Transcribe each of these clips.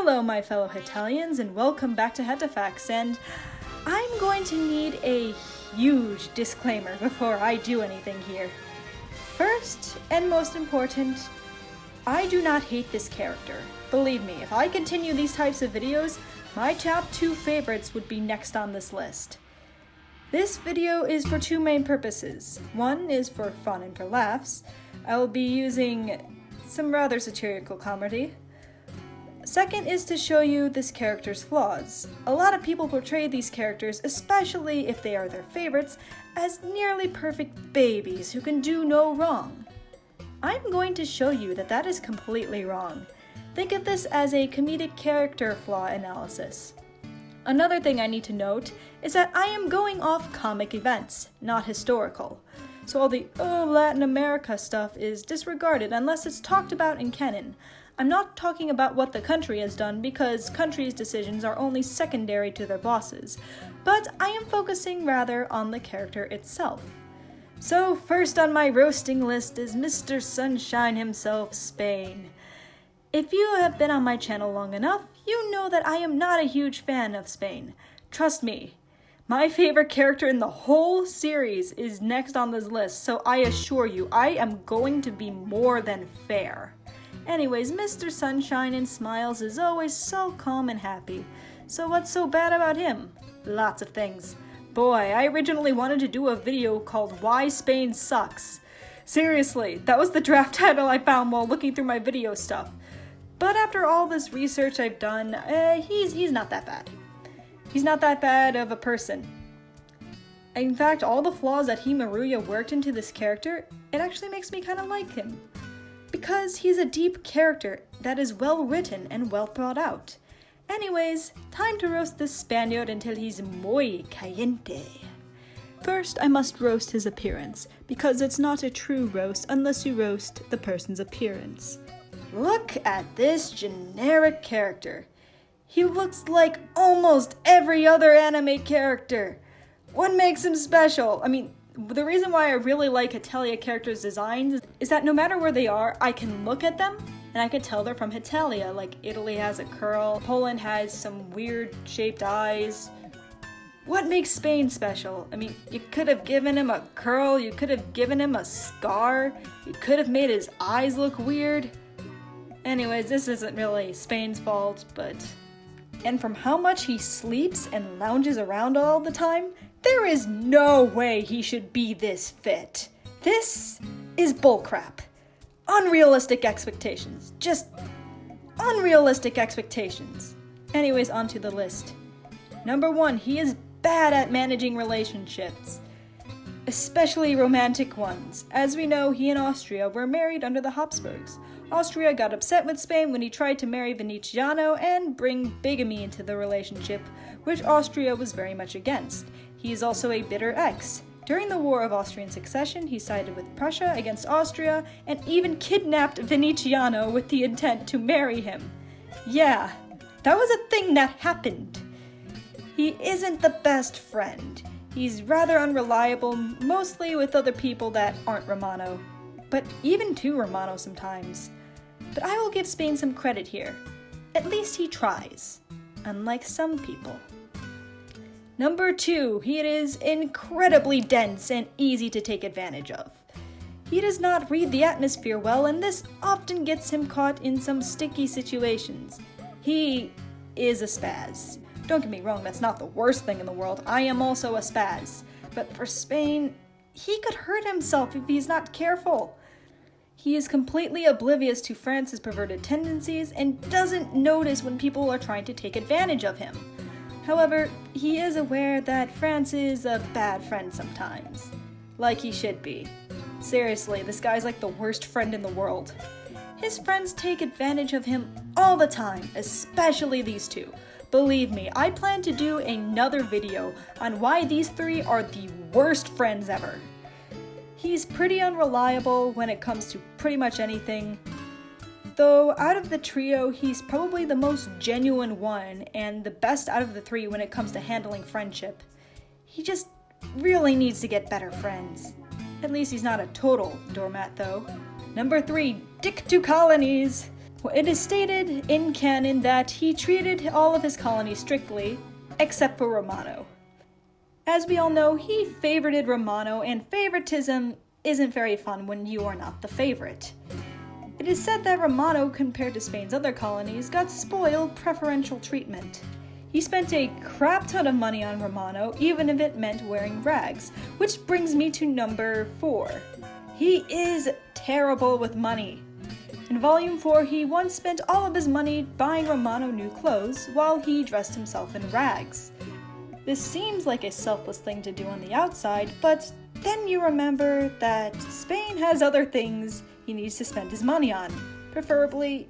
Hello my fellow Hetalians and welcome back to Hetafax, and I'm going to need a huge disclaimer before I do anything here. First, and most important, I do not hate this character. Believe me, if I continue these types of videos, my top 2 favorites would be next on this list. This video is for 2 main purposes. One is for fun and for laughs. I will be using some rather satirical comedy. Second is to show you this character's flaws. A lot of people portray these characters, especially if they are their favorites, as nearly perfect babies who can do no wrong. I'm going to show you that that is completely wrong. Think of this as a comedic character flaw analysis. Another thing I need to note is that I am going off comic events, not historical. So all the Latin America stuff is disregarded unless it's talked about in canon. I'm not talking about what the country has done because countries' decisions are only secondary to their bosses, but I am focusing rather on the character itself. So first on my roasting list is Mr. Sunshine himself, Spain. If you have been on my channel long enough, you know that I am not a huge fan of Spain. Trust me, my favorite character in the whole series is next on this list, so I assure you, I am going to be more than fair. Anyways, Mr. Sunshine and Smiles is always so calm and happy. So what's so bad about him? Lots of things. Boy, I originally wanted to do a video called Why Spain Sucks. Seriously, that was the draft title I found while looking through my video stuff. But after all this research I've done, he's not that bad. He's not that bad of a person. In fact, all the flaws that Maruya worked into this character, it actually makes me kind of like him. Because he's a deep character that is well written and well thought out. Anyways, time to roast this Spaniard until he's muy caliente. First, I must roast his appearance, because it's not a true roast unless you roast the person's appearance. Look at this generic character. He looks like almost every other anime character. What makes him special? I mean, the reason why I really like HETALIA characters' designs is that no matter where they are, I can look at them and I can tell they're from HETALIA. Like, Italy has a curl, Poland has some weird shaped eyes. What makes Spain special? I mean, you could have given him a curl, you could have given him a scar, you could have made his eyes look weird. Anyways, this isn't really Spain's fault, but... And from how much he sleeps and lounges around all the time, there is no way he should be this fit. This is bullcrap. Unrealistic expectations. Just unrealistic expectations. Anyways, onto the list. Number 1, he is bad at managing relationships. Especially romantic ones. As we know, he and Austria were married under the Habsburgs. Austria got upset with Spain when he tried to marry Venetiano and bring bigamy into the relationship, which Austria was very much against. He is also a bitter ex. During the War of Austrian Succession, he sided with Prussia against Austria and even kidnapped Venetiano with the intent to marry him. Yeah, that was a thing that happened. He isn't the best friend. He's rather unreliable, mostly with other people that aren't Romano. But even too Romano sometimes. But I will give Spain some credit here. At least he tries. Unlike some people. Number 2, he is incredibly dense and easy to take advantage of. He does not read the atmosphere well, and this often gets him caught in some sticky situations. He is a spaz. Don't get me wrong, that's not the worst thing in the world. I am also a spaz. But for Spain, he could hurt himself if he's not careful. He is completely oblivious to France's perverted tendencies and doesn't notice when people are trying to take advantage of him. However, he is aware that France is a bad friend sometimes. Like he should be. Seriously, this guy's like the worst friend in the world. His friends take advantage of him all the time, especially these 2. Believe me, I plan to do another video on why these 3 are the worst friends ever. He's pretty unreliable when it comes to pretty much anything. Though, out of the trio, he's probably the most genuine one, and the best out of the 3 when it comes to handling friendship. He just really needs to get better friends. At least he's not a total doormat, though. Number 3, Dick to Colonies. It is stated in canon that he treated all of his colonies strictly, except for Romano. As we all know, he favorited Romano, and favoritism isn't very fun when you are not the favorite. It is said that Romano, compared to Spain's other colonies, got spoiled preferential treatment. He spent a crap ton of money on Romano, even if it meant wearing rags, which brings me to number 4. He is terrible with money. In Volume 4, he once spent all of his money buying Romano new clothes while he dressed himself in rags. This seems like a selfless thing to do on the outside, but then you remember that Spain has other things he needs to spend his money on. Preferably,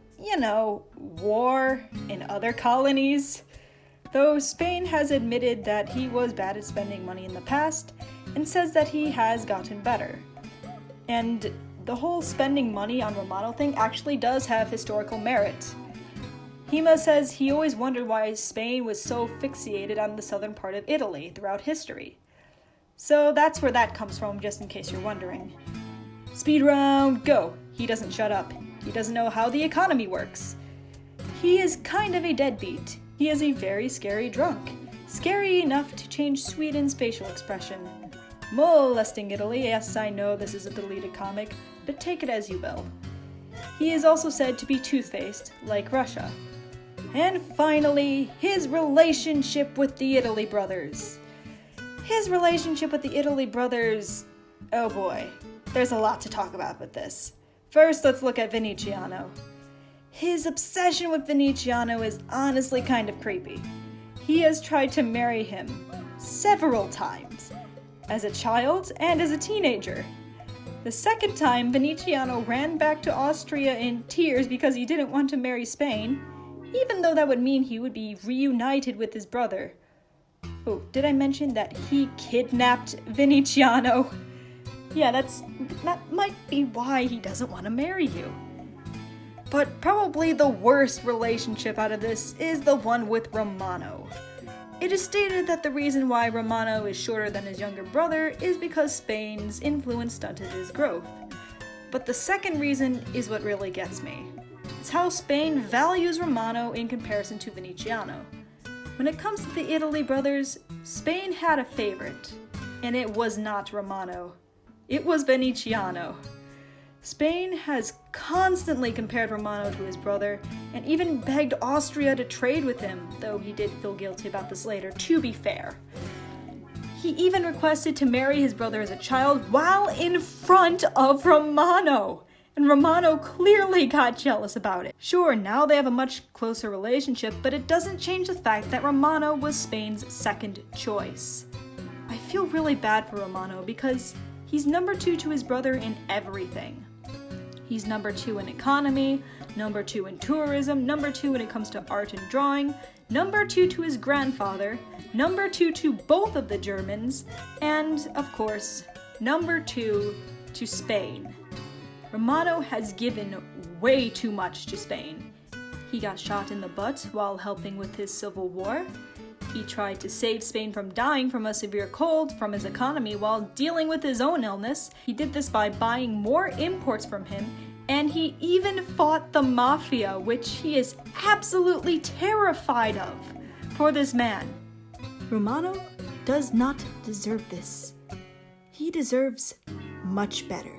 war in other colonies. Though Spain has admitted that he was bad at spending money in the past, and says that he has gotten better. And the whole spending money on Romano thing actually does have historical merit. Hema says he always wondered why Spain was so fixated on the southern part of Italy throughout history. So that's where that comes from, just in case you're wondering. Speed round, go! He doesn't shut up. He doesn't know how the economy works. He is kind of a deadbeat. He is a very scary drunk. Scary enough to change Sweden's facial expression. Molesting Italy, yes, I know this is a deleted comic, but take it as you will. He is also said to be two-faced, like Russia. And finally, his relationship with the Italy brothers. His relationship with the Italy brothers... oh boy, there's a lot to talk about with this. First, let's look at Venetiano. His obsession with Venetiano is honestly kind of creepy. He has tried to marry him several times, as a child and as a teenager. The second time, Venetiano ran back to Austria in tears because he didn't want to marry Spain, even though that would mean he would be reunited with his brother. Oh, did I mention that he kidnapped Venetiano? Yeah, that might be why he doesn't want to marry you. But probably the worst relationship out of this is the one with Romano. It is stated that the reason why Romano is shorter than his younger brother is because Spain's influence stunted his growth. But the second reason is what really gets me. It's how Spain values Romano in comparison to Venetiano. When it comes to the Italy brothers, Spain had a favorite, and it was not Romano. It was Venetiano. Spain has constantly compared Romano to his brother, and even begged Austria to trade with him, though he did feel guilty about this later, to be fair. He even requested to marry his brother as a child while in front of Romano, and Romano clearly got jealous about it. Sure, now they have a much closer relationship, but it doesn't change the fact that Romano was Spain's second choice. I feel really bad for Romano because he's number 2 to his brother in everything. He's number 2 in economy, number 2 in tourism, number 2 when it comes to art and drawing, number 2 to his grandfather, number 2 to both of the Germans, and, of course, number 2 to Spain. Romano has given way too much to Spain. He got shot in the butt while helping with his civil war. He tried to save Spain from dying from a severe cold from his economy while dealing with his own illness. He did this by buying more imports from him, and he even fought the mafia, which he is absolutely terrified of for this man. Romano does not deserve this. He deserves much better.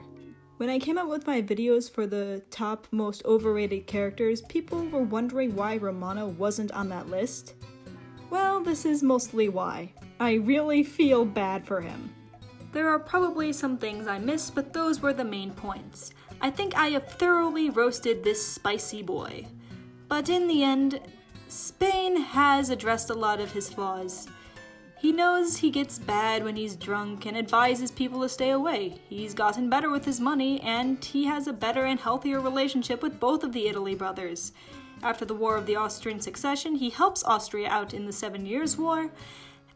When I came out with my videos for the top most overrated characters, people were wondering why Romano wasn't on that list. Well, this is mostly why. I really feel bad for him. There are probably some things I missed, but those were the main points. I think I have thoroughly roasted this spicy boy. But in the end, Spain has addressed a lot of his flaws. He knows he gets bad when he's drunk and advises people to stay away. He's gotten better with his money, and he has a better and healthier relationship with both of the Italy brothers. After the War of the Austrian Succession, he helps Austria out in the 7 Years' War,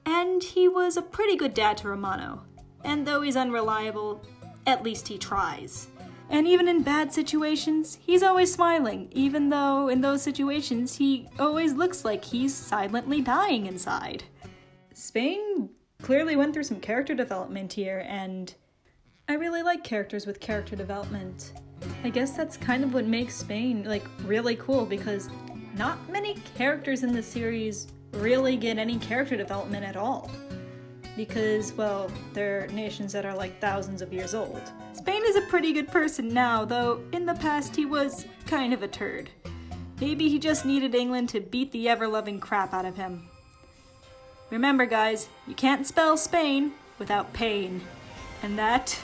and he was a pretty good dad to Romano. And though he's unreliable, at least he tries. And even in bad situations, he's always smiling, even though in those situations he always looks like he's silently dying inside. Spain clearly went through some character development here, and I really like characters with character development. I guess that's kind of what makes Spain, really cool, because not many characters in the series really get any character development at all. Because, well, they're nations that are thousands of years old. Spain is a pretty good person now, though in the past he was kind of a turd. Maybe he just needed England to beat the ever-loving crap out of him. Remember, guys, you can't spell Spain without pain. And that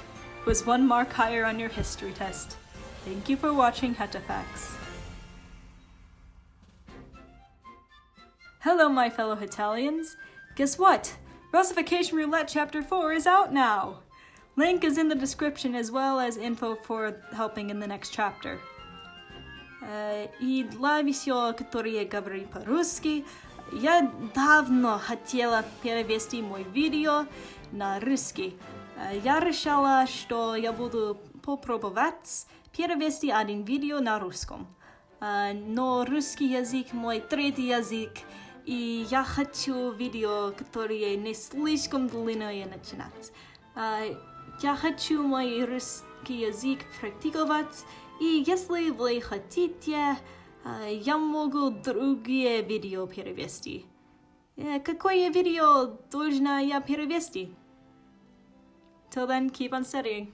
was 1 mark higher on your history test. Thank you for watching HETAFAX. Hello, my fellow Hitalians. Guess what? Russification Roulette Chapter 4 is out now! Link is in the description as well as info for helping in the next chapter. И для всего, которые говорят по-русски, я давно хотела перевести мой видео на русский. Я решила, что я буду попробовать перевести один видео на русском. Но русский язык мой третий язык, и я хочу видео, которые не слишком длинные начинать. Я хочу мой русский язык практиковать, и если вы хотите, я могу другие видео перевести. Какое видео должна я перевести? Till then, keep on studying.